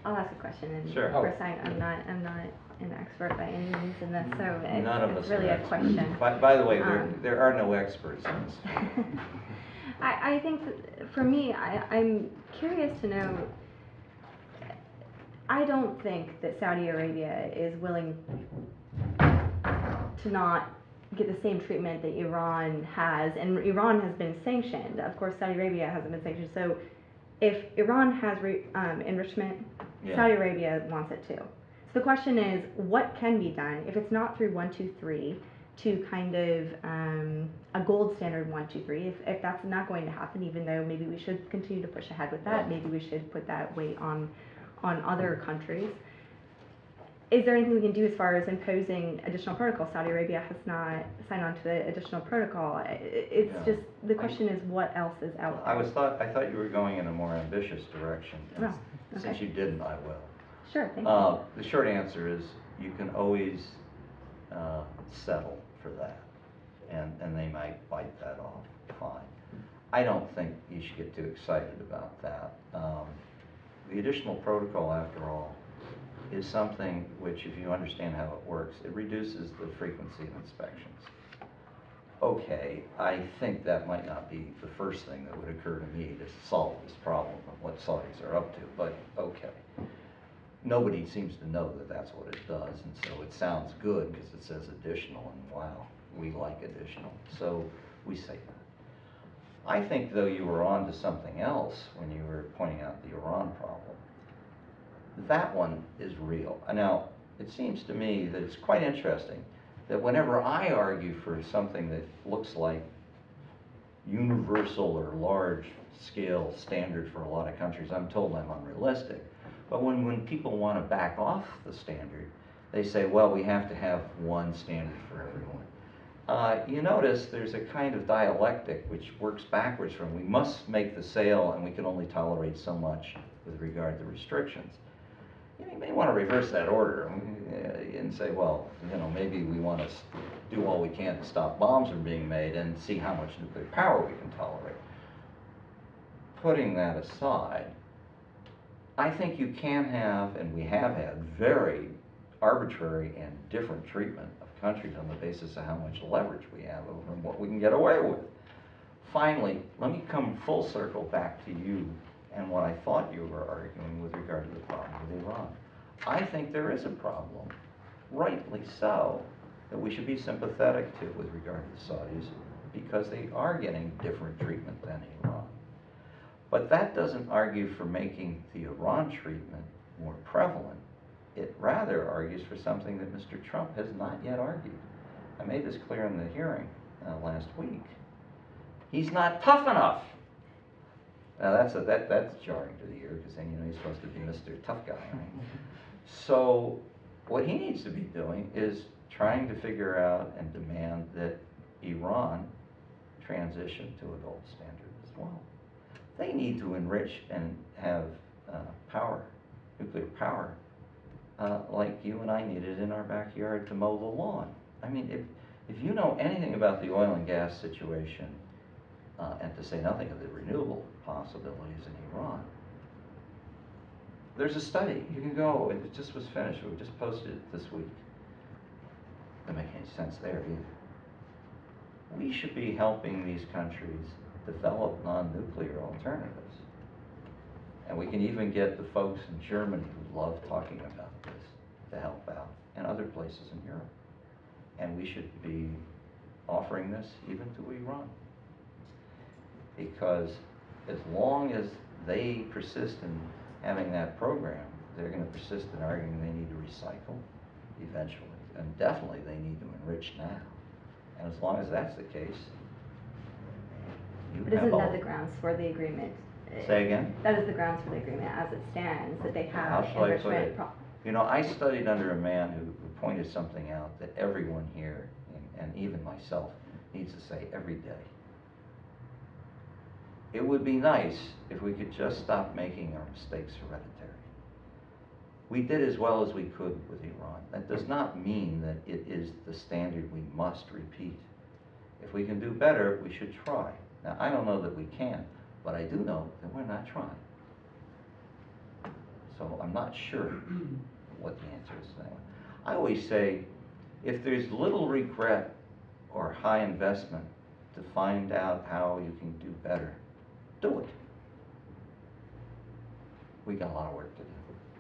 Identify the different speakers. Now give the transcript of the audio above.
Speaker 1: I'll ask a question, and
Speaker 2: Sure.
Speaker 1: of course I'm not an expert by any means in this, so
Speaker 2: None of
Speaker 1: it's
Speaker 2: us
Speaker 1: really
Speaker 2: are
Speaker 1: a question.
Speaker 2: By the way, there are no experts in this.
Speaker 1: I think that for me, I'm curious to know. I don't think that Saudi Arabia is willing to not get the same treatment that Iran has, and Iran has been sanctioned. Of course, Saudi Arabia hasn't been sanctioned. So, if Iran has enrichment,
Speaker 2: Yeah.
Speaker 1: Saudi Arabia wants it too. So the question is, what can be done if it's not through 1, 2, 3 to kind of a gold standard 1, 2, 3? If that's not going to happen, even though maybe we should continue to push ahead with that, maybe we should put that weight on other countries. Is there anything we can do as far as imposing additional protocols? Saudi Arabia has not signed on to the additional protocol. It's just, the question is what else is out there?
Speaker 2: I thought you were going in a more ambitious direction.
Speaker 1: Oh, okay.
Speaker 2: Since you didn't, I will.
Speaker 1: Sure, thank you.
Speaker 2: The short answer is you can always settle for that, and they might bite that off. Fine. I don't think you should get too excited about that. The additional protocol, after all, is something which, if you understand how it works, it reduces the frequency of inspections. Okay, I think that might not be the first thing that would occur to me to solve this problem of what Saudis are up to, but okay. Nobody seems to know that that's what it does, and so it sounds good because it says additional, and wow, we like additional, so we say that. I think, though, you were on to something else when you were pointing out the Iran problem. That one is real. Now, it seems to me that it's quite interesting that whenever I argue for something that looks like universal or large-scale standard for a lot of countries, I'm told I'm unrealistic. But when people want to back off the standard, they say, well, we have to have one standard for everyone. You notice there's a kind of dialectic which works backwards from we must make the sale and we can only tolerate so much with regard to restrictions. You may want to reverse that order and say, well, maybe we want to do all we can to stop bombs from being made and see how much nuclear power we can tolerate. Putting that aside, I think you can have, and we have had, very arbitrary and different treatment of countries on the basis of how much leverage we have over them, what we can get away with. Finally, let me come full circle back to you and what I thought you were arguing with regard to the problem with Iran. I think there is a problem, rightly so, that we should be sympathetic to with regard to the Saudis because they are getting different treatment than Iran. But that doesn't argue for making the Iran treatment more prevalent. It rather argues for something that Mr. Trump has not yet argued. I made this clear in the hearing last week. He's not tough enough. Now that's jarring to the ear because then he's supposed to be Mr. Tough Guy. Right? So what he needs to be doing is trying to figure out and demand that Iran transition to a gold standard as well. They need to enrich and have power, nuclear power, like you and I needed in our backyard to mow the lawn. I mean, if you know anything about the oil and gas situation, and to say nothing of the renewable possibilities in Iran, there's a study. You can go, it just was finished, we just posted it this week. Doesn't make any sense there either. We should be helping these countries develop non-nuclear alternatives. And we can even get the folks in Germany who love talking about this to help out, and other places in Europe. And we should be offering this even to Iran. Because as long as they persist in having that program, they're going to persist in arguing they need to recycle eventually. And definitely they need to enrich now. And as long as that's the case,
Speaker 1: but isn't that the grounds for the agreement?
Speaker 2: Say again?
Speaker 1: That is the grounds for the agreement as it stands, that they have
Speaker 2: How shall I put
Speaker 1: enrichment.
Speaker 2: it? I studied under a man who pointed something out that everyone here, and even myself, needs to say every day. It would be nice if we could just stop making our mistakes hereditary. We did as well as we could with Iran. That does not mean that it is the standard we must repeat. If we can do better, we should try. Now, I don't know that we can, but I do know that we're not trying. So I'm not sure what the answer is there. I always say, if there's little regret or high investment to find out how you can do better, do it. We got a lot of work to do.